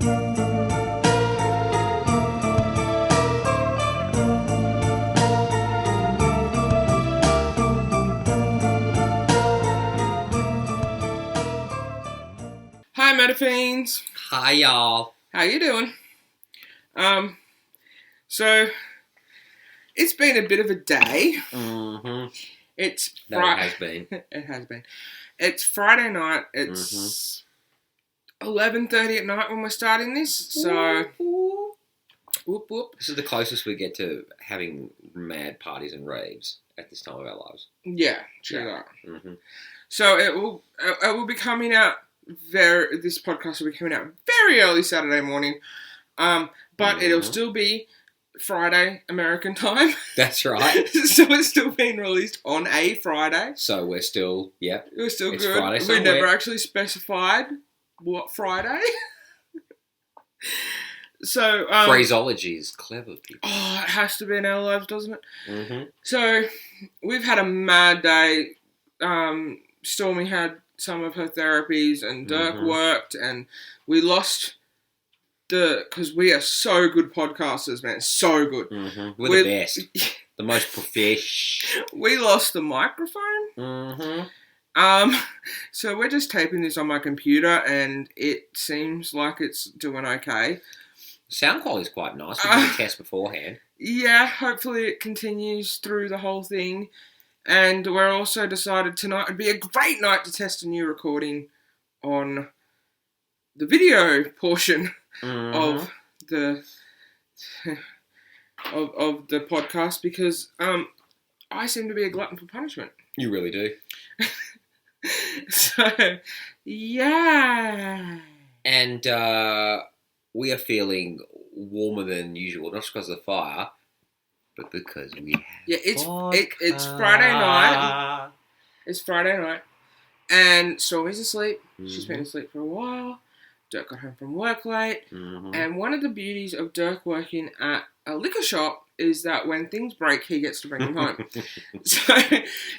Hi, Metafiends. Hi, y'all. How you doing? So it's been a bit of a day. Mm-hmm. It's It has been. It has been. It's Friday night. It's 11:30 at night when we're starting this. So whoop whoop. This is the closest we get to having mad parties and raves at this time of our lives. Yeah, true that. Mm-hmm. So it will be coming out this podcast will be coming out very early Saturday morning. But it'll still be Friday American time. That's right. So it's still being released on a Friday. So we're still, We're still it's good. Friday We somewhere. never actually specified what Friday. So phraseology is clever, people. Oh, it has to be in our lives, doesn't it? Mm-hmm. So we've had a mad day. Stormy had some of her therapies, and Dirk worked, and we lost because we are so good podcasters, man. So good. Mm-hmm. We're the best. The most professional. We lost the microphone. Mm-hmm. So we're just taping this on my computer, and it seems like it's doing okay. Sound quality is quite nice. We did a test beforehand. Yeah, hopefully it continues through the whole thing. And we're also decided tonight would be a great night to test a new recording on the video portion of the of the podcast, because I seem to be a glutton for punishment. You really do. So, yeah. And we are feeling warmer than usual, not just because of the fire, but because we have it's Friday night. It's Friday night, and Stormy's asleep. She's been asleep for a while. Dirk got home from work late, and one of the beauties of Dirk working at a liquor shop is that when things break, he gets to bring them home. So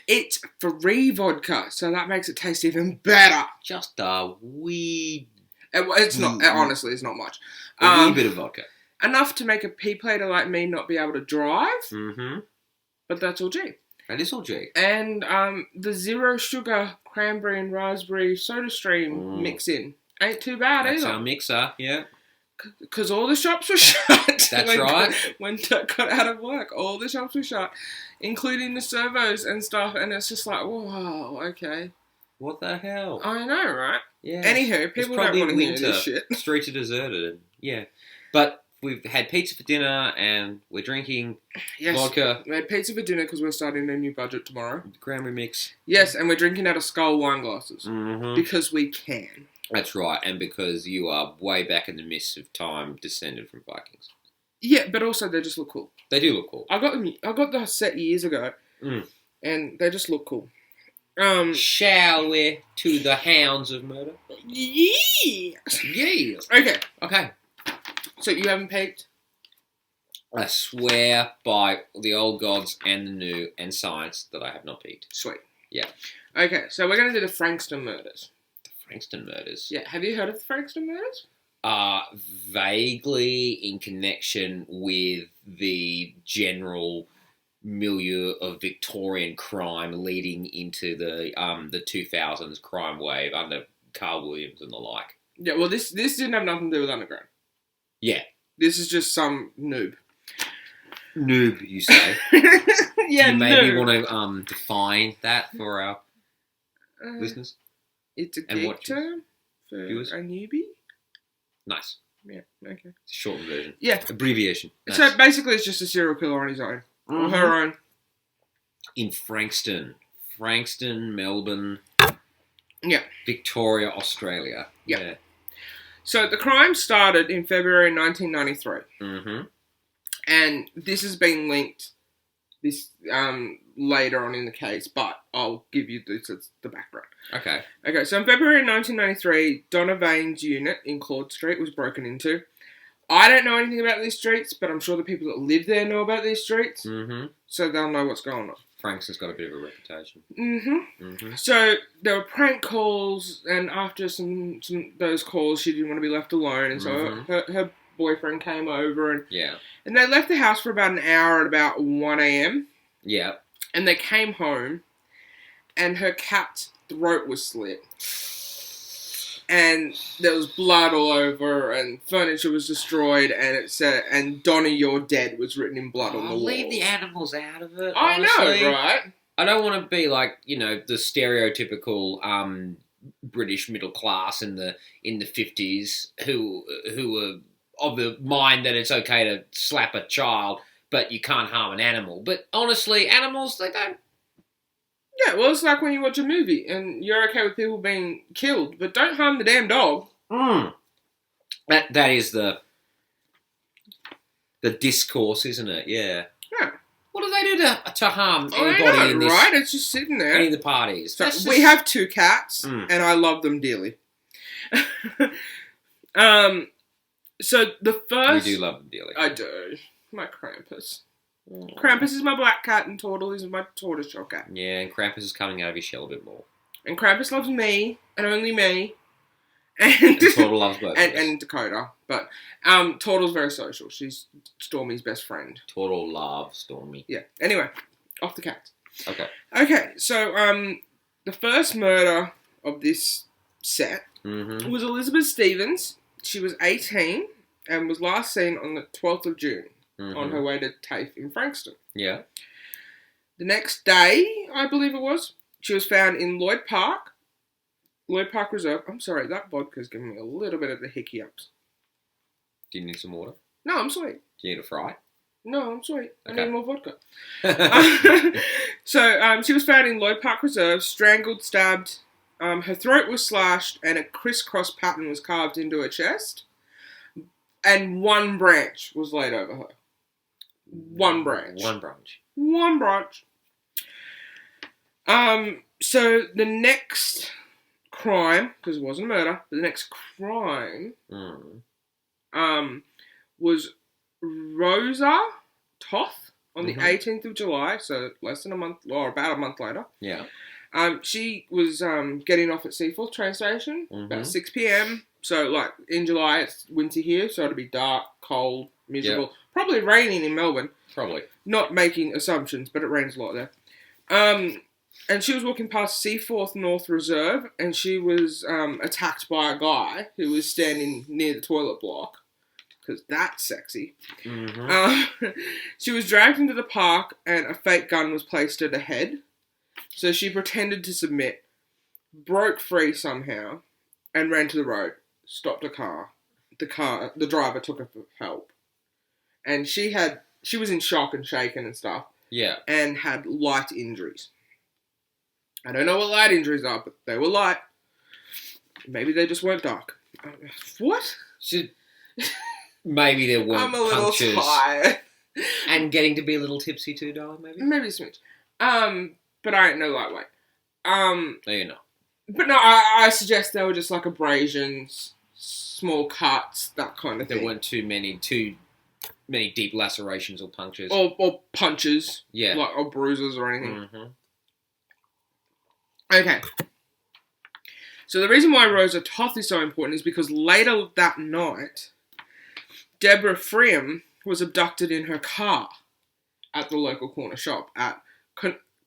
it's free vodka, so that makes it taste even better. Just a wee. It's not, honestly, it's not much. A wee bit of vodka. Enough to make a pea-plater like me not be able to drive, but that's all G. That is all G. And the zero sugar cranberry and raspberry soda stream mix in ain't too bad That's either. our mixer, yeah. Because all the shops were shut. That's right. When Dirk got out of work, all the shops were shut, including the servos and stuff, and it's just like, whoa, okay. What the hell? I know, right? Yeah. Anywho, people don't want to hear this shit. Streets are deserted, yeah. But we've had pizza for dinner, and we're drinking vodka. We had pizza for dinner because we're starting a new budget tomorrow. Cranberry mix. Yes, and we're drinking out of Skull wine glasses. Because we can. That's right, and because you are way back in the mist of time descended from Vikings. Yeah, but also they just look cool. They do look cool. I got the set years ago, and they just look cool. Shall we to the hounds of murder? Yes. Yes. Okay. So you haven't peaked? I swear by the old gods and the new and science that I have not peaked. Sweet. Yeah. Okay, so we're going to do the Frankston murders. Frankston murders? Yeah, have you heard of the Frankston murders? Vaguely in connection with the general milieu of Victorian crime leading into the 2000s crime wave under Carl Williams and the like. Yeah, well, this didn't have nothing to do with Underground. Yeah. This is just some noob. Noob, you say? Yeah, do you maybe want to define that for our listeners? It's a geek term for viewers? a newbie. Nice. Yeah, okay. It's a shortened version. Yeah. Abbreviation. Nice. So basically it's just a serial killer on his own. Or her own. In Frankston, Melbourne. Yeah. Victoria, Australia. Yeah. So the crime started in February 1993. And this has been linked later on in the case, but I'll give you the background. Okay. So in February 1993, Donna Vane's unit in Claude Street was broken into. I don't know anything about these streets, but I'm sure the people that live there know about these streets, so they'll know what's going on. Frankston's got a bit of a reputation. So there were prank calls, and after some those calls, she didn't want to be left alone, and so her boyfriend came over, and they left the house for about an hour at about 1 a.m. Yeah. And they came home, and her cat's throat was slit. And there was blood all over, and furniture was destroyed, and it said, "And Donnie, you're dead," was written in blood on the wall. Leave the animals out of it. I honestly. know, right? I don't want to be like, the stereotypical British middle class in the 50s who were of the mind that it's okay to slap a child, but you can't harm an animal. But honestly, animals, they don't. Yeah, well, it's like when you watch a movie and you're okay with people being killed, but don't harm the damn dog. That is the discourse, isn't it? Yeah. Yeah. What do they do to harm anybody I know, in this? Right? It's just sitting there. Any of the parties. So we have 2 cats, and I love them dearly. So the first... You do love them dearly. I do. My Krampus. Krampus is my black cat, and Tortle is my tortoiseshell cat. Yeah, and Krampus is coming out of his shell a bit more. And Krampus loves me, and only me. And Tortle loves both and Dakota. But Tortle's very social. She's Stormy's best friend. Tortle loves Stormy. Yeah. Anyway, off the cats. Okay, so the first murder of this set was Elizabeth Stevens. She was 18 and was last seen on the 12th of June. On her way to TAFE in Frankston. Yeah. The next day, I believe it was, she was found in Lloyd Park Reserve. I'm sorry, that vodka's giving me a little bit of the hickey-ups. Do you need some water? No, I'm sweet. Do you need a fry? No, I'm sweet. Okay. I need more vodka. So, she was found in Lloyd Park Reserve, strangled, stabbed. Her throat was slashed, and a crisscross pattern was carved into her chest. And one branch was laid over her. One branch. So the next crime, because it wasn't a murder, but the next crime was Rosa Toth on the 18th of July, so less than a month, or about a month later. Yeah. She was getting off at Seaforth train station about 6 p.m. So, like, in July, it's winter here, so it'll be dark, cold, miserable. Yep. Probably raining in Melbourne. Probably. Not making assumptions, but it rains a lot there. And she was walking past Seaforth North Reserve, and she was attacked by a guy who was standing near the toilet block, because that's sexy. She was dragged into the park, and a fake gun was placed at her head. So she pretended to submit, broke free somehow, and ran to the road. Stopped a car. The driver took her for help. And she was in shock and shaken and stuff. Yeah. And had light injuries. I don't know what light injuries are, but they were light. Maybe they just weren't dark. What? Maybe there weren't I'm a little punctures. tired. And getting to be a little tipsy too, darling, maybe? Maybe a smidge. But I ain't no lightweight. No, you're not. But no, I suggest they were just like abrasions, small cuts, that kind of thing. There weren't too many deep lacerations or punctures. Or punches. Yeah. Like, or bruises or anything. Okay. So the reason why Rosa Toth is so important is because later that night, Deborah Freeman was abducted in her car at the local corner shop at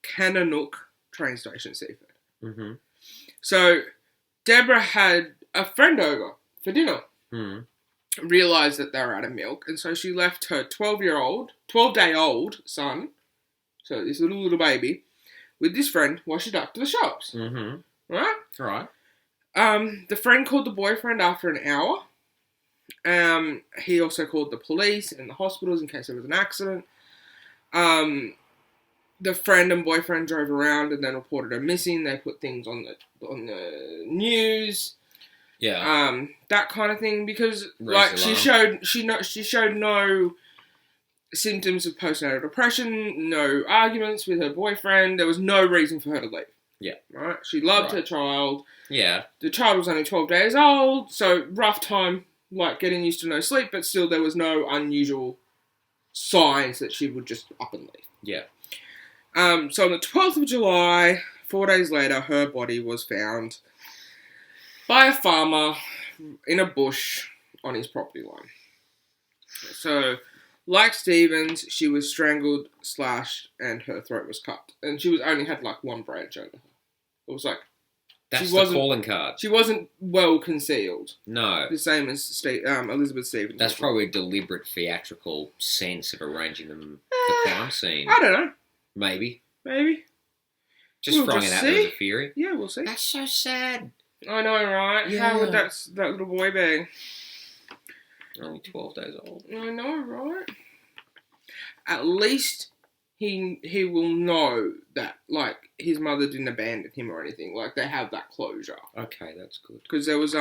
Kananook train station, Seaford. So Deborah had a friend over for dinner. Realised that they were out of milk, and so she left her 12-day-old son, so this little baby, with this friend while she ducked to the shops. Right? Right. The friend called the boyfriend after an hour. He also called the police and the hospitals in case there was an accident. The friend and boyfriend drove around and then reported her missing. They put things on the news. Yeah. That kind of thing, because like she showed no symptoms of postnatal depression, no arguments with her boyfriend. There was no reason for her to leave. Yeah. Right? She loved her child. Yeah. The child was only 12 days old, so rough time, like getting used to no sleep, but still there was no unusual signs that she would just up and leave. Yeah. So on the 12th of July, 4 days later, her body was found by a farmer in a bush on his property line. So, like Stevens, she was strangled, slashed, and her throat was cut. And she was only had like one branch over her. It was like That's she the wasn't- calling card. she wasn't well concealed. No. The same as Elizabeth Stevens. That's probably a deliberate theatrical sense of arranging them the crime scene. I don't know. Maybe. Just We'll throwing just it out there as a see. theory. Yeah, we'll see. That's so sad. I know, right? Yeah. How would that little boy be? Only 12 days old. I know, right? At least he will know that, like, his mother didn't abandon him or anything. Like, they have that closure. Okay, that's good. Because there was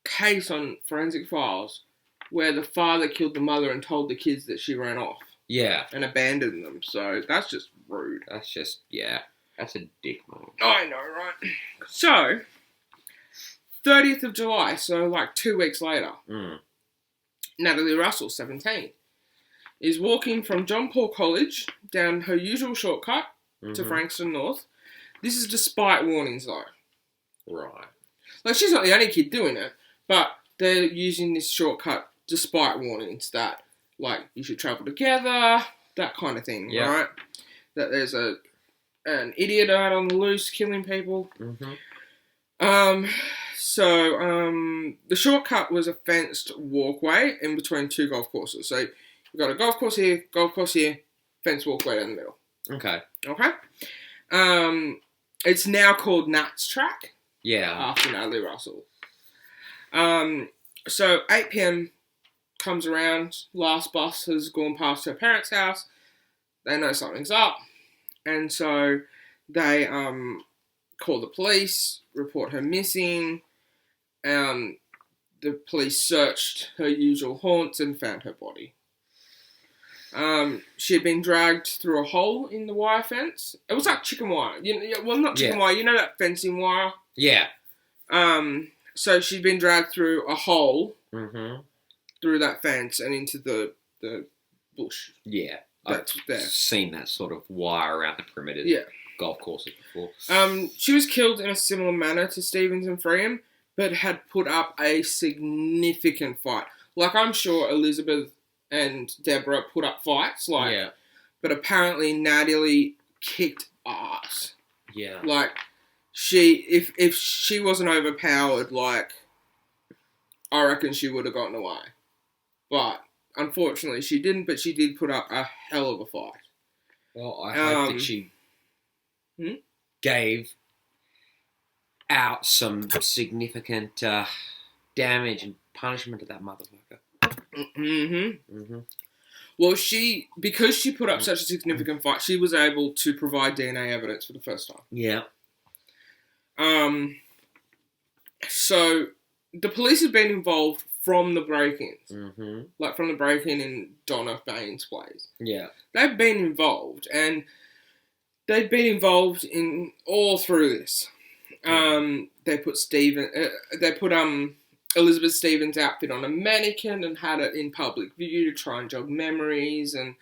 case on Forensic Files where the father killed the mother and told the kids that she ran off Yeah. and abandoned them. So that's just rude. That's just, yeah. That's a dick move. I know, right? So, 30th of July, so like 2 weeks later, Natalie Russell, 17, is walking from John Paul College down her usual shortcut to Frankston North. This is despite warnings, though. Right. Like, she's not the only kid doing it, but they're using this shortcut despite warnings that, like, you should travel together, that kind of thing, Yeah. right? That there's an idiot out on the loose killing people. The shortcut was a fenced walkway in between two golf courses. So you've got a golf course here, fenced walkway down the middle. Okay. Okay? It's now called Nat's Track Yeah. after Natalie Russell. So 8 p.m. comes around, last bus has gone past her parents' house. They know something's up. And so they call the police, report her missing. The police searched her usual haunts and found her body. She had been dragged through a hole in the wire fence. It was like chicken wire. Well, not chicken wire. You know that fencing wire? Yeah. So she'd been dragged through a hole through that fence and into the bush. Yeah. That's I've there. seen that sort of wire around the perimeter Yeah. golf courses before. She was killed in a similar manner to Stevens and Freeham, but had put up a significant fight. Like, I'm sure Elizabeth and Deborah put up fights, like, Yeah. but apparently Natalie kicked ass. Yeah. Like, if she wasn't overpowered, like, I reckon she would have gotten away. But unfortunately, she didn't. But she did put up a hell of a fight. Well, I hope that she gave out some significant damage and punishment to that motherfucker. Well, because she put up such a significant fight, she was able to provide DNA evidence for the first time. Yeah. So the police have been involved from the break-ins, like from the break-in in Donna Bain's place. Yeah. They've been involved, and they've been involved in all through this. They put Elizabeth Stevens' outfit on a mannequin and had it in public view to try and jog memories and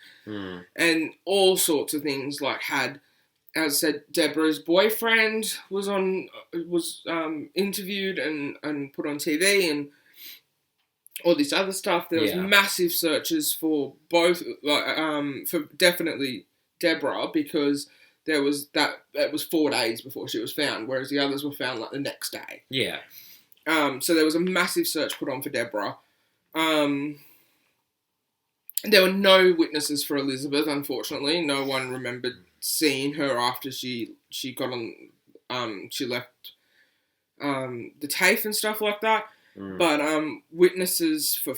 all sorts of things. Like, as I said, Deborah's boyfriend was interviewed and put on TV and all this other stuff. There was massive searches for both, for definitely Deborah, because it was 4 days before she was found, whereas the others were found like the next day. Yeah. So there was a massive search put on for Deborah. There were no witnesses for Elizabeth, unfortunately. No one remembered seeing her after she got on. She left the TAFE and stuff like that. But witnesses for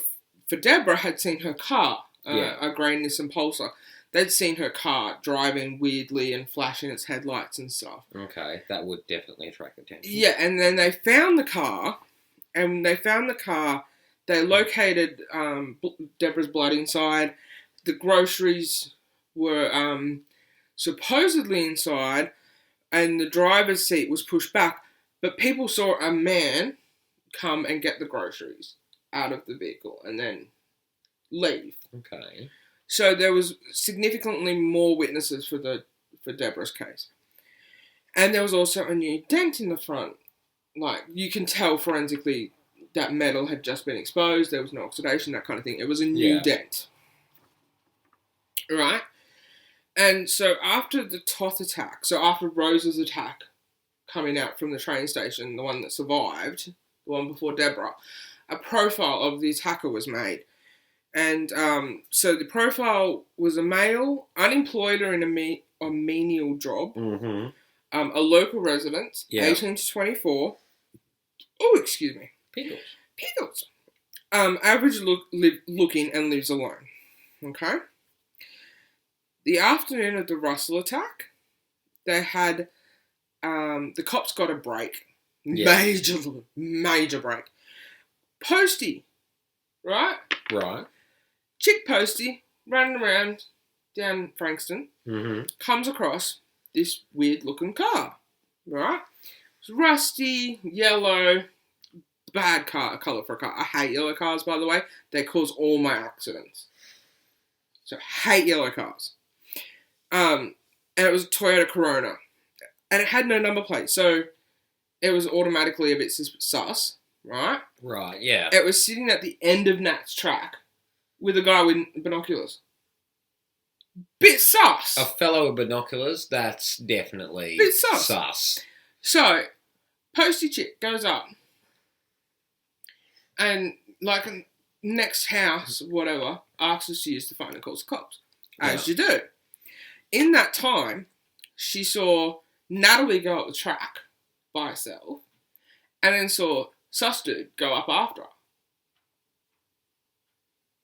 Deborah had seen her car, a grey Nissan Pulsar. They'd seen her car driving weirdly and flashing its headlights and stuff. Okay, that would definitely attract attention. Yeah, and then they found the car, they located Deborah's blood inside. The groceries were supposedly inside, and the driver's seat was pushed back. But people saw a man come and get the groceries out of the vehicle and then leave. Okay. So there was significantly more witnesses for Deborah's case. And there was also a new dent in the front. Like, you can tell forensically that metal had just been exposed. There was no oxidation, that kind of thing. It was a new dent. Right? And so after the Toth attack, so after Rose's attack coming out from the train station, the one that survived, the one before Deborah, a profile of the attacker was made. And so the profile was a male, unemployed or in a menial job, a local resident, 18 to 24. Oh, excuse me. Pickles. Average looking and lives alone. Okay? The afternoon of the Russell attack, they had, the cops got a break. Yeah. Major break. Posty. Right? Right. Chick Posty, running around down Frankston, comes across this weird-looking car. Right? It's rusty, yellow, bad colour for a car. I hate yellow cars, by the way. They cause all my accidents. So, hate yellow cars. And it was a Toyota Corona. And it had no number plate, so it was automatically a bit sus, right? Right, yeah. It was sitting at the end of Nat's track with a guy with binoculars. Bit sus. A fellow with binoculars, that's definitely bit sus. So, Posty chick goes up and, like, next house, whatever, asks if she used the phone and calls the cops. As you do. In that time, she saw Natalie go up the track by herself and then saw sus dude go up after her.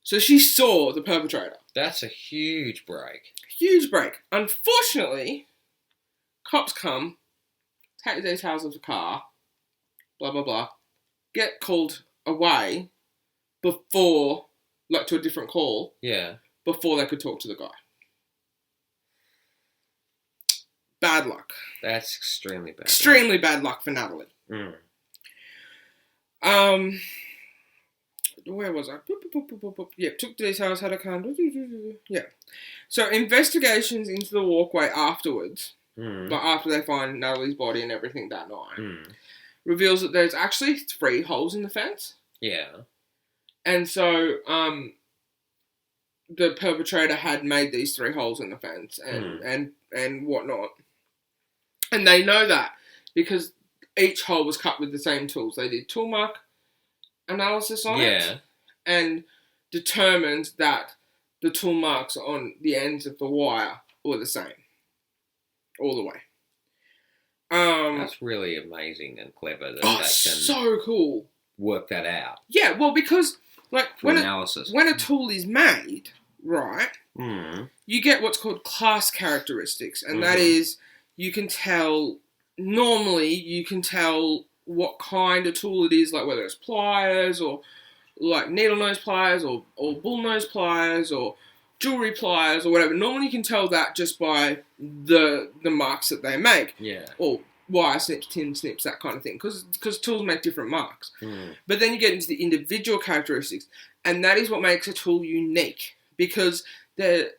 So she saw the perpetrator. That's a huge break. Huge break. Unfortunately, cops come, take the details of the car, blah, blah, blah, get called away before, like, to a different call. Yeah. Before they could talk to the guy. Bad luck. That's extremely bad. Extremely bad luck for Natalie. Where was I? Yeah, took details, had a car. Yeah. So investigations into the walkway afterwards, like after they find Natalie's body and everything that night, reveals that there's actually 3 holes in the fence. Yeah. And so, the perpetrator had made these 3 holes in the fence and whatnot. And they know that because each hole was cut with the same tools. They did tool mark analysis on it and determined that the tool marks on the ends of the wire were the same all the way. That's really amazing and clever that can so cool. Work that out. Yeah, well, because like when a tool is made, right, you get what's called class characteristics, and that is you can tell what kind of tool it is, like whether it's pliers or like needle nose pliers or bull nose pliers or jewelry pliers or whatever. Normally you can tell that just by the marks that they make. Yeah. Or wire snips, tin snips, that kind of thing. Because tools make different marks. But then you get into the individual characteristics, and that is what makes a tool unique. Because they're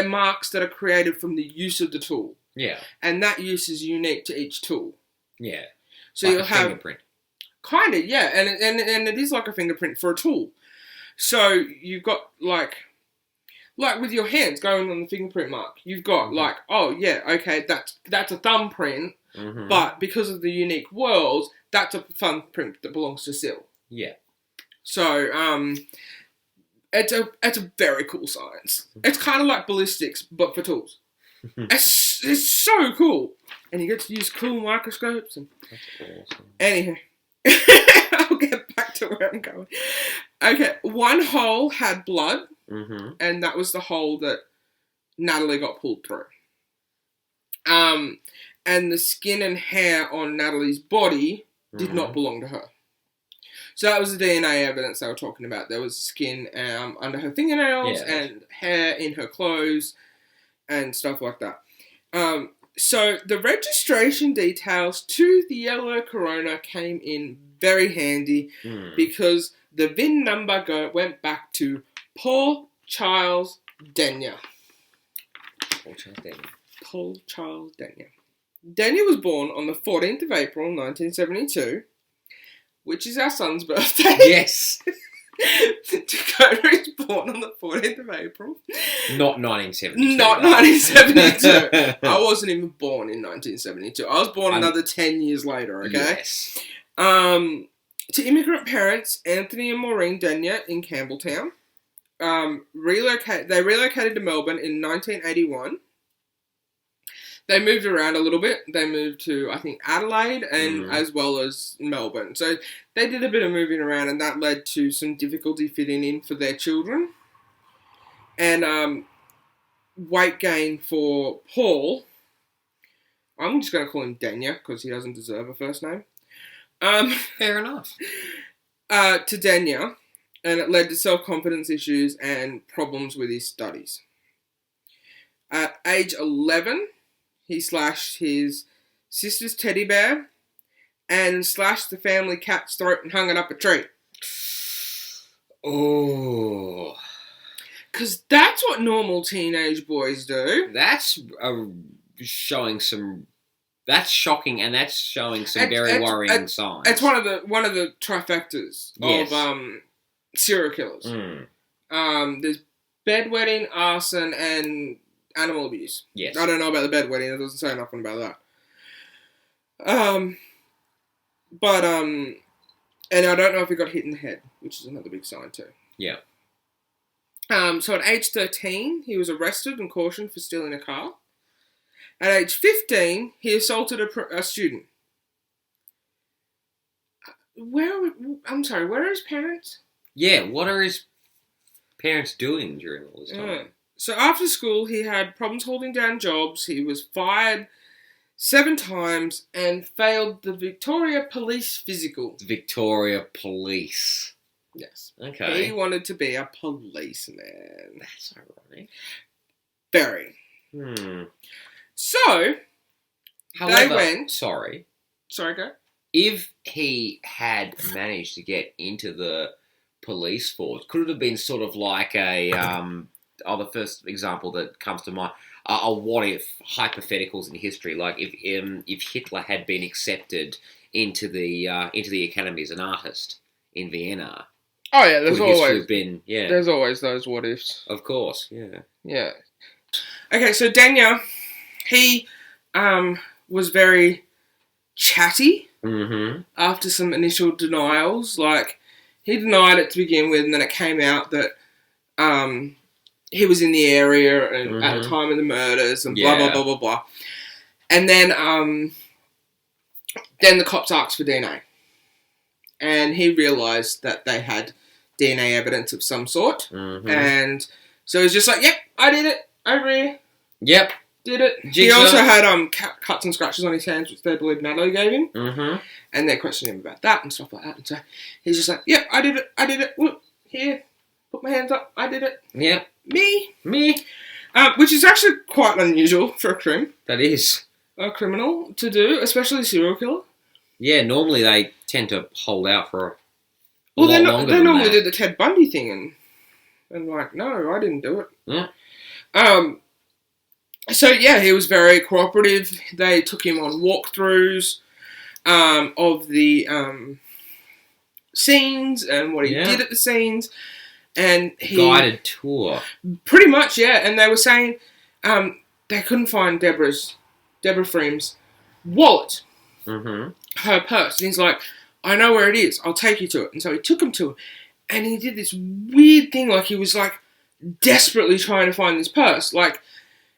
marks that are created from the use of the tool. Yeah. And that use is unique to each tool. Yeah. So like you'll have fingerprint. Kind of, yeah. And it is like a fingerprint for a tool. So you've got like with your hands going on the fingerprint mark, you've got like, oh yeah, okay, that's a thumbprint, but because of the unique whorls, that's a thumbprint that belongs to Syl. Yeah. So it's a very cool science. It's kind of like ballistics, but for tools. It's so cool, and you get to use cool microscopes. And that's awesome. Anyhow, I'll get back to where I'm going. Okay, one hole had blood, and that was the hole that Natalie got pulled through. And the skin and hair on Natalie's body did not belong to her. So that was the DNA evidence they were talking about. There was skin under her fingernails and hair in her clothes and stuff like that. So the registration details to the yellow Corona came in very handy because the VIN number went back to Paul Charles Denya. Paul Paul Charles Daniel. Charles Denya. Denya was born on the 14th of April, 1972, which is our son's birthday. Yes. Dakota is born on the 14th of April. Not 1972. Not 1972. I wasn't even born in 1972. I was born another 10 years later, okay? Yes. To immigrant parents, Anthony and Maureen Denya in Campbelltown. They relocated to Melbourne in 1981. They moved around a little bit. They moved to, I think, Adelaide and as well as Melbourne. So they did a bit of moving around, and that led to some difficulty fitting in for their children. And weight gain for Paul. I'm just going to call him Denya because he doesn't deserve a first name. Fair enough. To Denya, and it led to self-confidence issues and problems with his studies. At age 11, he slashed his sister's teddy bear and slashed the family cat's throat and hung it up a tree. Oh. Because that's what normal teenage boys do. That's showing some... That's shocking, and that's showing some very worrying signs. It's one of the trifectas of serial killers. There's bedwetting, arson, and animal abuse. Yes. I don't know about the bedwetting. It doesn't say nothing about that. And I don't know if he got hit in the head, which is another big sign too. Yeah. So at age 13, he was arrested and cautioned for stealing a car. At age 15, he assaulted a student. Where are his parents? Yeah, what are his parents doing during all this time? Yeah. So after school, he had problems holding down jobs. He was fired 7 times and failed the Victoria Police physical. Victoria Police. Yes. Okay. He wanted to be a policeman. That's ironic. Very. So, however, they went... Sorry, go. If he had managed to get into the police force, could it have been sort of like a... the first example that comes to mind, a what-if, hypotheticals in history, like if Hitler had been accepted into the academy as an artist in Vienna. Oh yeah, there's always those what-ifs. Of course, yeah. Yeah. Okay, so Denya, he was very chatty after some initial denials. Like, he denied it to begin with, and then it came out that he was in the area and at the time of the murders and blah, blah, blah, blah, blah. And then the cops asked for DNA. And he realised that they had DNA evidence of some sort. And so he's just like, yep, I did it. Over here. Yep. Did it. Jigsaw. He also had cuts and scratches on his hands, which they believe Natalie gave him. And they questioned him about that and stuff like that. And so he's just like, yep, I did it. Whoop, here. Put my hands up. I did it. Yep. Me. Which is actually quite unusual for That is. a criminal to do, especially a serial killer. Yeah, normally they tend to hold out for a lot longer than that. They normally did the Ted Bundy thing and like, no, I didn't do it. Yeah. So yeah, he was very cooperative. They took him on walkthroughs of the scenes and what he did at the scenes. And he... Guided tour. Pretty much, yeah. And they were saying they couldn't find Deborah Freeman's wallet. Her purse. And he's like, I know where it is. I'll take you to it. And so he took him to it. And he did this weird thing, like he was like desperately trying to find this purse. Like,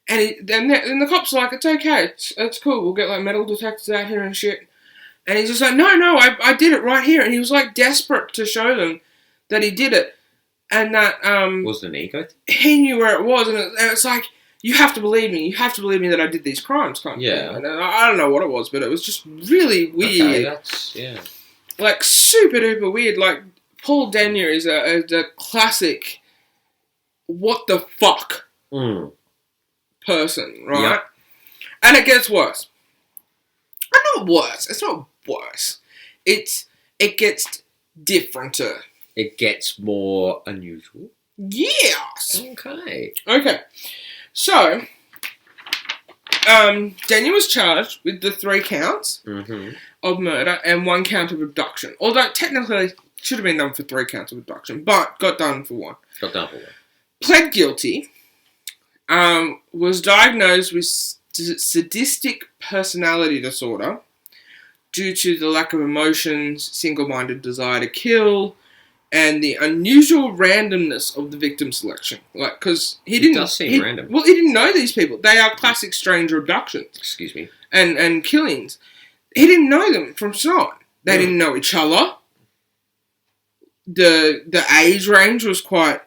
and then the cops are like, it's okay. It's cool. We'll get like metal detectors out here and shit. And he's just like, no, I did it right here. And he was like desperate to show them that he did it. And that... was it an ego? He knew where it was. And it's like, you have to believe me. You have to believe me that I did these crimes. Kind of thing. And I don't know what it was, but it was just really weird. Okay, like, super duper weird. Like, Paul Denya is a classic what the fuck person, right? Yep. And it gets worse. Not worse. It's not worse. It gets differenter. It gets more unusual. Yes. Okay. Okay. So, Daniel was charged with the 3 counts of murder and 1 count of abduction. Although, technically, should have been done for 3 counts of abduction, but got done for 1. Got done for 1. Pled guilty. Was diagnosed with sadistic personality disorder due to the lack of emotions, single-minded desire to kill, and the unusual randomness of the victim selection. Like, because he didn't... It does seem random. Well, he didn't know these people. They are classic stranger abductions. Excuse me. And killings. He didn't know them from start. They didn't know each other. The age range was quite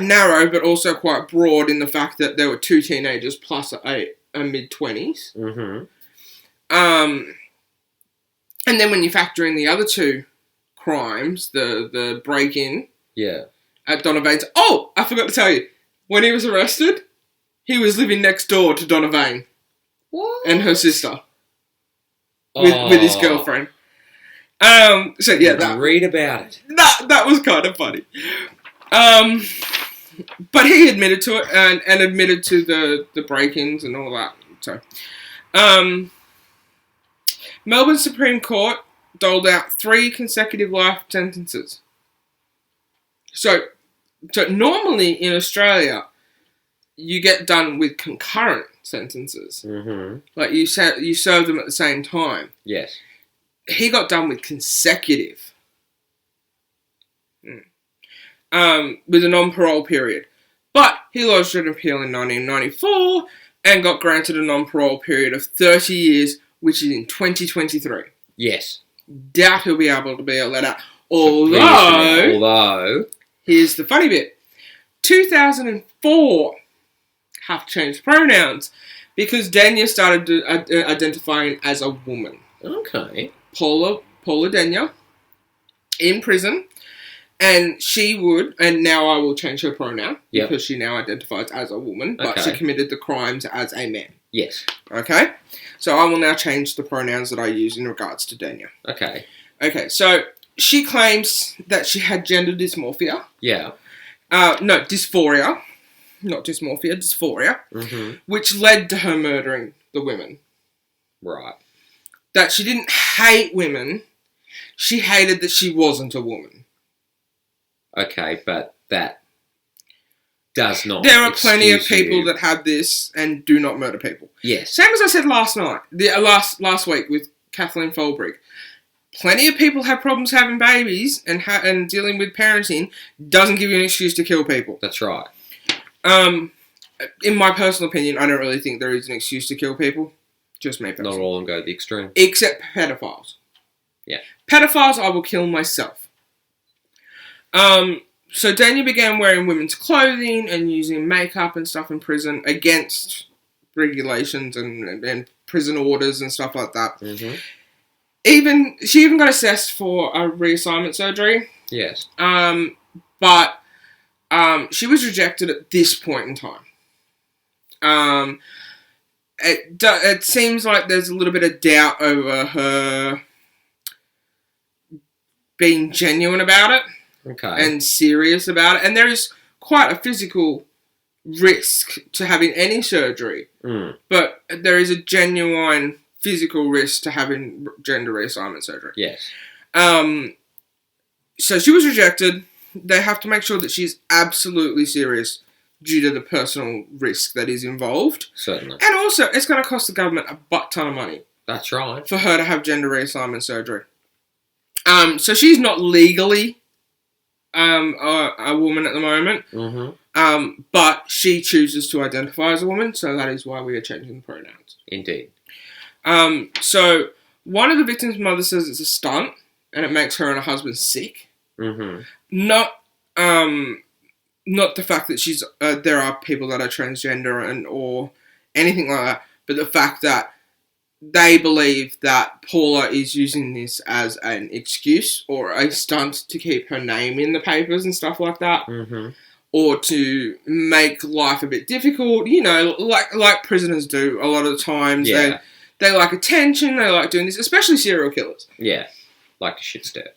narrow, but also quite broad in the fact that there were 2 teenagers plus a mid-20s. And then when you factor in the other 2 crimes, the break-in at Donovan's... Oh, I forgot to tell you. When he was arrested, he was living next door to Donovan. What? And her sister. With his girlfriend. So, yeah. Read about it. That was kind of funny. But he admitted to it and admitted to the break-ins and all that. So, Melbourne Supreme Court doled out 3 consecutive life sentences. So normally in Australia, you get done with concurrent sentences. Like you serve them at the same time. Yes. He got done with consecutive. With a non-parole period. But he lodged an appeal in 1994 and got granted a non-parole period of 30 years, which is in 2023. Yes. Doubt he'll be able to be let out. Although, here's the funny bit. 2004 have changed pronouns because Dania started identifying as a woman. Okay. Paula Dania in prison. And she would, and now I will change her pronoun because she now identifies as a woman, but she committed the crimes as a man. Yes. Okay? So I will now change the pronouns that I use in regards to Dania. Okay. Okay, so she claims that she had gender dysmorphia. Yeah. No, dysphoria. Not dysmorphia, dysphoria. Which led to her murdering the women. Right. That she didn't hate women. She hated that she wasn't a woman. Okay, but that does not. There are plenty of people that have this and do not murder people. Yes. Same as I said last night, last week with Kathleen Folbrig. Plenty of people have problems having babies and dealing with parenting doesn't give you an excuse to kill people. That's right. In my personal opinion, I don't really think there is an excuse to kill people. Just me personally. Not all of them go to the extreme. Except pedophiles. Yeah. Pedophiles, I will kill myself. So Dania began wearing women's clothing and using makeup and stuff in prison against regulations and prison orders and stuff like that. She even got assessed for a reassignment surgery. Yes. But she was rejected at this point in time. It seems like there's a little bit of doubt over her being genuine about it. Okay. And serious about it. And there is quite a physical risk to having any surgery. But there is a genuine physical risk to having gender reassignment surgery. Yes. So she was rejected. They have to make sure that she's absolutely serious due to the personal risk that is involved. Certainly. And also, it's going to cost the government a butt ton of money. That's right. For her to have gender reassignment surgery. So she's not legally a woman at the moment. But she chooses to identify as a woman, so that is why we are changing the pronouns. Indeed. So one of the victim's mother says it's a stunt, and it makes her and her husband sick. Not the fact that she's there are people that are transgender or anything like that, but the fact that they believe that Paula is using this as an excuse or a stunt to keep her name in the papers and stuff like that. Or to make life a bit difficult, like prisoners do a lot of the times. Yeah. They like attention, they like doing this, especially serial killers. Yeah, like a shit stir.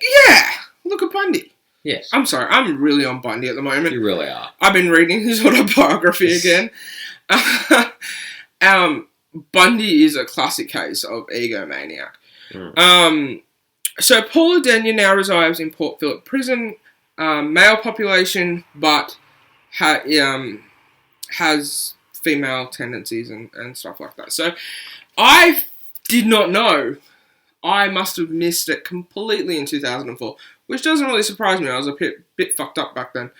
Yeah, Look at Bundy. Yes. I'm sorry, I'm really on Bundy at the moment. You really are. I've been reading his autobiography again. Bundy is a classic case of egomaniac. So Paula Denia now resides in Port Phillip Prison, male population, but has female tendencies and stuff like that. So I did not know. I must have missed it completely in 2004, which doesn't really surprise me. I was a bit fucked up back then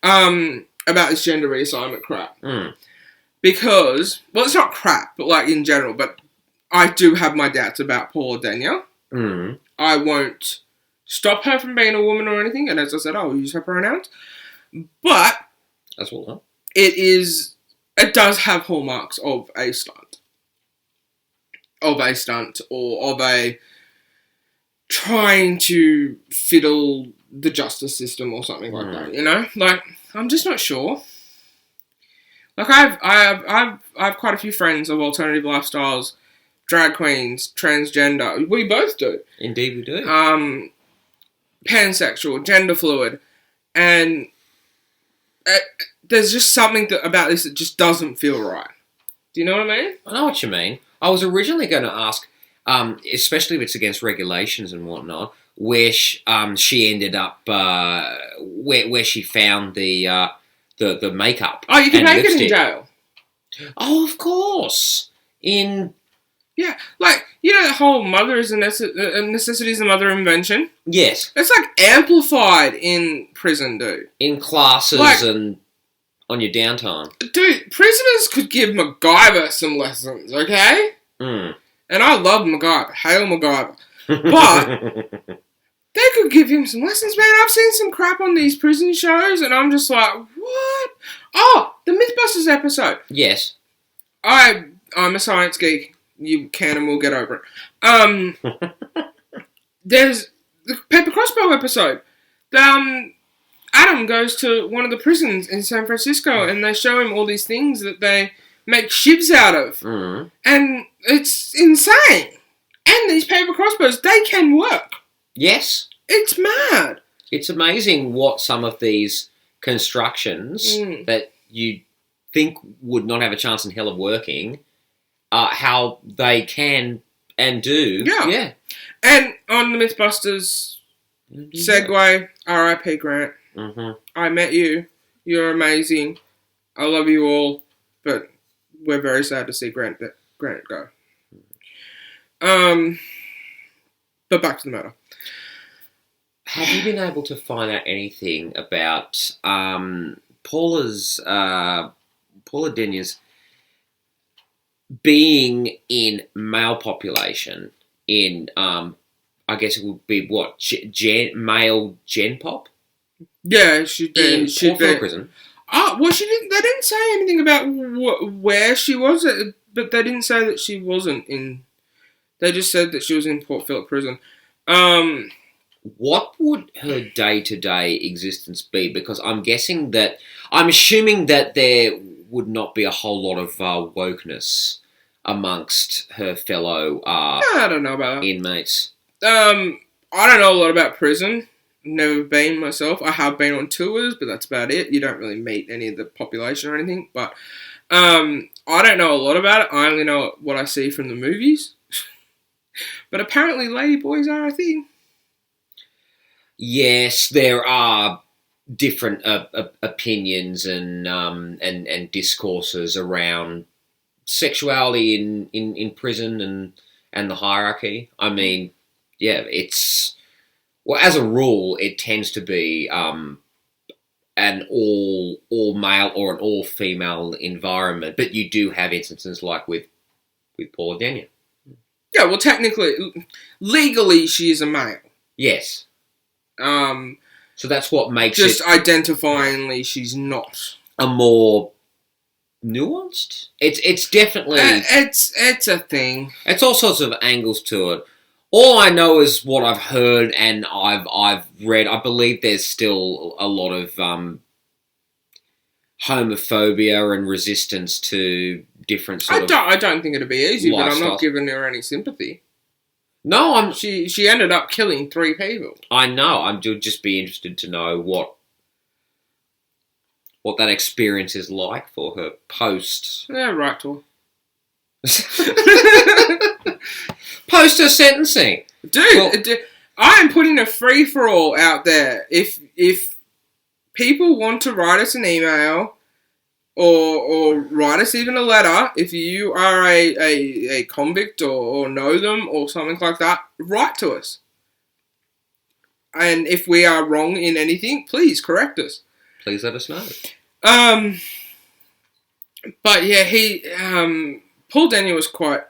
about this gender reassignment crap. Because, well, it's not crap, but like in general, but I do have my doubts about Paula Denia. I won't stop her from being a woman or anything, and as I said, I'll use her pronouns. But that's all. Huh? It does have hallmarks of a stunt. Or of a trying to fiddle the justice system or something like that, you know? Like, I'm just not sure. Like, I've quite a few friends of alternative lifestyles, drag queens, transgender. We both do. Indeed we do. Pansexual, gender fluid. And there's just something about this that just doesn't feel right. Do you know what I mean? I know what you mean. I was originally going to ask, especially if it's against regulations and whatnot, where she ended up, where she found the makeup. Oh, you can make lipstick. it in jail. Oh, of course. Yeah, like, you know, the whole mother is a necessity is a mother invention? Yes. It's, like, amplified in prison, dude. In classes like, and on your downtime. Dude, prisoners could give MacGyver some lessons, okay? And I love MacGyver. Hail MacGyver. But they could give him some lessons, man. I've seen some crap on these prison shows, and I'm just like, what? Oh, the Mythbusters episode. Yes. I'm a science geek. You can and will get over it. There's the Paper Crossbow episode. Adam goes to one of the prisons in San Francisco and they show him all these things that they make shivs out of. And it's insane. And these paper crossbows, they can work. Yes. It's mad. It's amazing what some of these constructions that you think would not have a chance in hell of working, how they can and do. Yeah. And on the Mythbusters segue, R.I.P. Grant. I met you. You're amazing. I love you all. But we're very sad to see Grant go. But back to the matter. Have you been able to find out anything about Paula Denia's being in male population in, I guess it would be what, male gen pop? Yeah, she'd been in prison. Oh, well, she didn't. They didn't say anything about where she was, but they didn't say that she wasn't in. They just said that she was in Port Phillip Prison. What would her day-to-day existence be? Because I'm assuming that there would not be a whole lot of wokeness amongst her fellow I don't know about that. Inmates. I don't know a lot about prison. Never been myself. I have been on tours, but that's about it. You don't really meet any of the population or anything. But I don't know a lot about it. I only know what I see from the movies. But apparently ladyboys are a thing. Yes, there are different opinions and discourses around sexuality in prison and the hierarchy. I mean, yeah, it's... Well, as a rule, it tends to be an all male or an all female environment, but you do have instances like with Paula Denia. Yeah, well, technically, legally, she is a male. Yes. So that's what makes just identifyingly, she's not a more nuanced. It's definitely it's a thing. It's all sorts of angles to it. All I know is what I've heard and I've read. I believe there's still a lot of homophobia and resistance to different sort of I don't think it'd be easy, lifestyle. But I'm not giving her any sympathy. No, She ended up killing 3 people. I know. I'm just be interested to know what that experience is like for her post. Yeah, right to Post her sentencing. Dude, I am putting a free-for-all out there. If people want to write us an email or write us even a letter, if you are a convict or know them or something like that, write to us. And if we are wrong in anything, please correct us. Please let us know. But yeah, Paul Daniel was quite.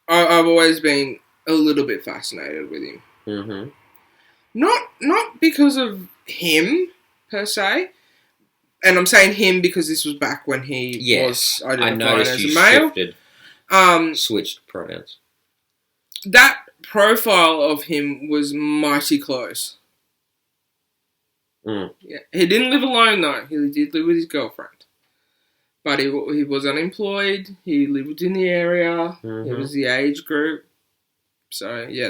I've always been a little bit fascinated with him. Mm-hmm. Not because of him per se, and I'm saying him because this was back when he was identified as a male. Switched pronouns. That profile of him was mighty close. Mm. Yeah, he didn't live alone though. He did live with his girlfriend. But he was unemployed. He lived in the area. Mm-hmm. It was the age group. So yeah,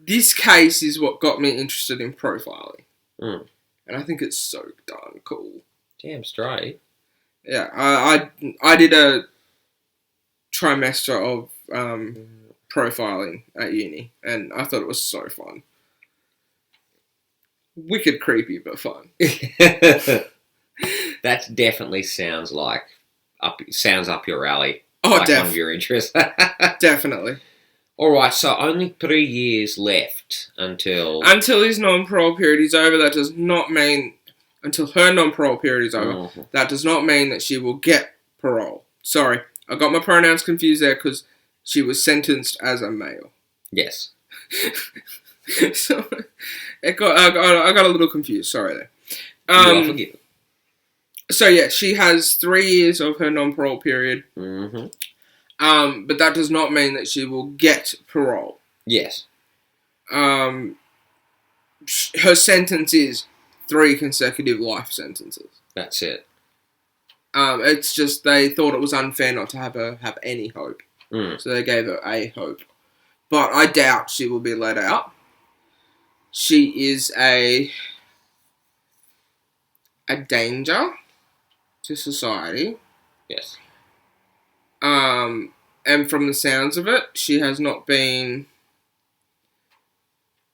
this case is what got me interested in profiling. Mm. And I think it's so darn cool. Damn straight. Yeah, I did a trimester of profiling at uni, and I thought it was so fun. Wicked creepy, but fun. That definitely sounds up your alley. Oh, like one of your interests. Definitely. All right, so only 3 years left until his non-parole period is over. That does not mean until her non-parole period is over. Mm-hmm. That does not mean that she will get parole. Sorry, I got my pronouns confused there because she was sentenced as a male. Yes. So I got a little confused. Sorry there. You are forgiven. So yeah, she has 3 years of her non-parole period. Mm-hmm. But that does not mean that she will get parole. Yes. Her sentence is 3 consecutive life sentences. That's it. It's just they thought it was unfair not to have her have any hope. Mm. So they gave her a hope. But I doubt she will be let out. She is a danger to society. Yes. And from the sounds of it, she has not been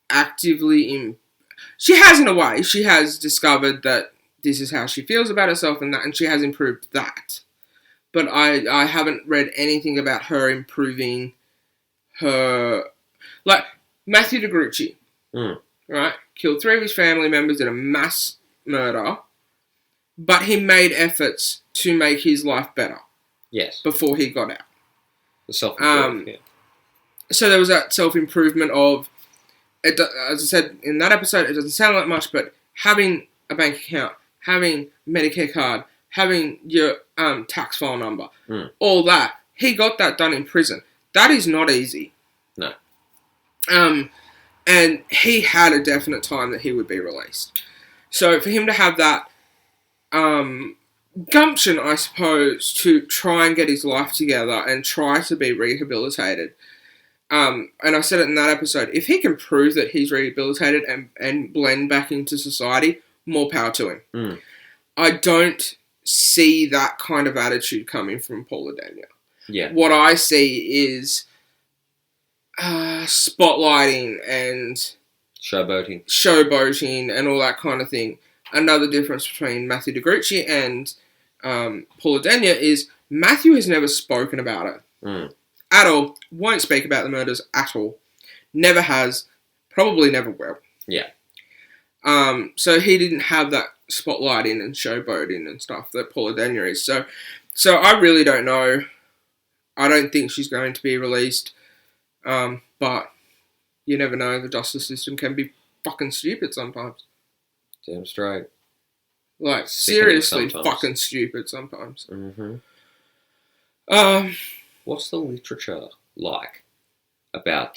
actively she has in a way. She has discovered that this is how she feels about herself and she has improved that. But I haven't read anything about her improving her... Like, Matthew DeGrucci, right? Killed 3 of his family members in a mass murder, but he made efforts to make his life better. Yes. Before he got out. The self-improvement, yeah. So there was that self-improvement of... as I said in that episode, it doesn't sound like much, but having a bank account, having a Medicare card, having your tax file number, all that. He got that done in prison. That is not easy. No. And he had a definite time that he would be released. So for him to have that gumption, I suppose, to try and get his life together and try to be rehabilitated. And I said it in that episode, if he can prove that he's rehabilitated and blend back into society, more power to him. I don't see that kind of attitude coming from Paula Daniel. Yeah. What I see is spotlighting and showboating and all that kind of thing. Another difference between Matthew DeGrucci and Paula Daniel is Matthew has never spoken about it. At all. Won't speak about the murders at all. Never has. Probably never will. Yeah. So he didn't have that spotlighting and showboating and stuff that Paula Daniel is. So I really don't know. I don't think she's going to be released. But you never know. The justice system can be fucking stupid sometimes. Damn straight. Like, seriously fucking stupid sometimes. What's the literature like about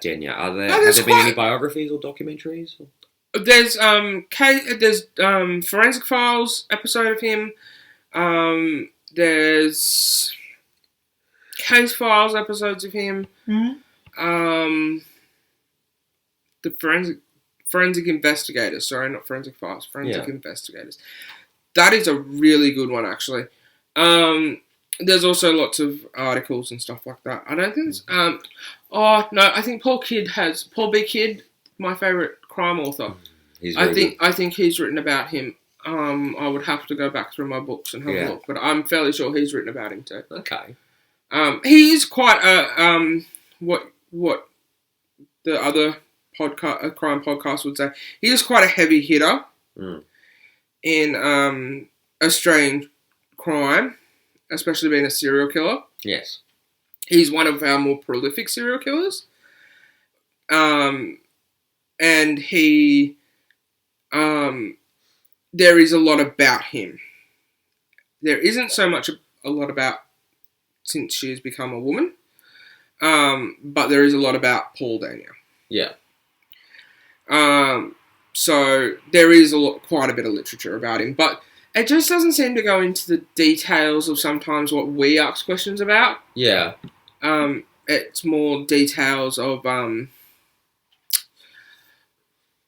Daniel? Have there been any biographies or documentaries? There's Forensic Files episode of him. There's Case Files episodes of him. The Forensic Investigators. Sorry, not Forensic Files. Forensic Investigators. That is a really good one, actually. There's also lots of articles and stuff like that. I don't think it's... I think Paul B. Kidd, my favourite crime author. I think he's written about him. I would have to go back through my books and have a look, but I'm fairly sure he's written about him too. Okay. He is quite a what the other crime podcast would say. He is quite a heavy hitter in Australian crime, especially being a serial killer. Yes. He's one of our more prolific serial killers. And he, there is a lot about him. There isn't so much a lot about since she has become a woman, but there is a lot about Paul Daniel. Yeah. So there is quite a bit of literature about him, but it just doesn't seem to go into the details of sometimes what we ask questions about. Yeah. It's more details of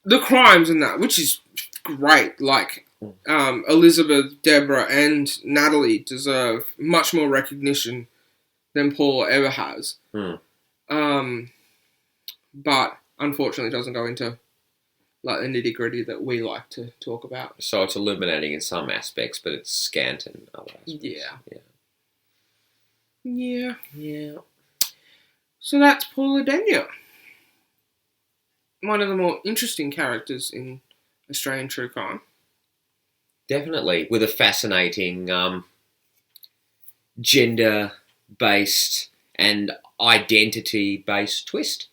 the crimes and that, which is great. Like, Elizabeth, Deborah, and Natalie deserve much more recognition than Paul ever has. But unfortunately, it doesn't go into like the nitty gritty that we like to talk about. So it's illuminating in some aspects, but it's scant in other aspects. Yeah. So that's Paula Daniel. One of the more interesting characters in Australian true crime. Definitely, with a fascinating gender-based and identity-based twist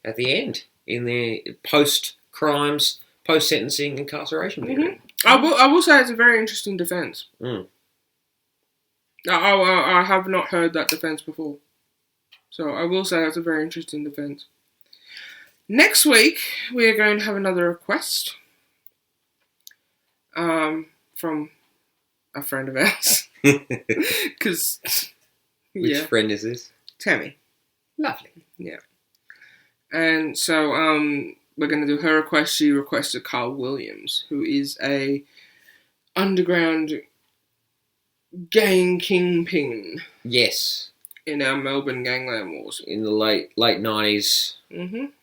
at the end in the post-crimes, post-sentencing incarceration period. I will say it's a very interesting defence. I have not heard that defence before. So I will say that's a very interesting defence. Next week, we are going to have another request from a friend of ours. Because, Which friend is this? Tammy. Lovely. Yeah. And so we're going to do her request. She requested Carl Williams, who is a underground gang kingpin. Yes. In our Melbourne gangland wars. In the late 90s,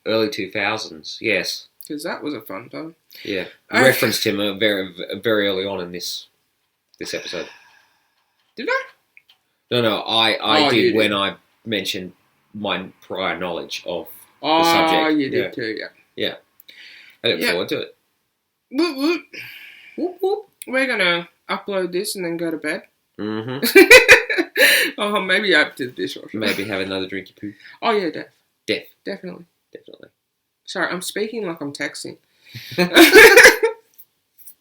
early 2000s, yes. Because that was a fun time. Yeah. I referenced him very, very early on in this episode. Did I? No, I did when I mentioned my prior knowledge of the subject. Oh, you did too, yeah. Yeah. I look forward to it. Woot woot. Whoop whoop. We're going to upload this and then go to bed. Oh, maybe up to the dishwasher. Maybe have another drink of poo. Oh, yeah, Definitely. Sorry, I'm speaking like I'm texting.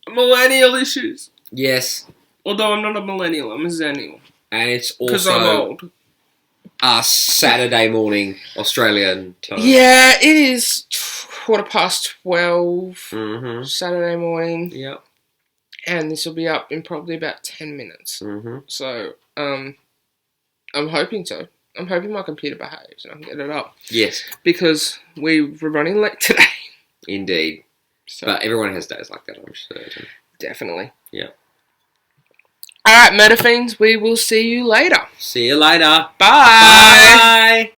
Millennial issues. Yes. Although I'm not a millennial, I'm a zennial. And it's also... Because I'm old. Saturday morning, Australian time. Yeah, it is 12:15 Saturday morning. Yep. And this will be up in probably about 10 minutes. So, I'm hoping so. I'm hoping my computer behaves and I can get it up. Yes. Because we were running late today. Indeed. So. But everyone has days like that, I'm certain. Definitely. Yeah. Alright, Metafiends, we will see you later. See you later. Bye. Bye.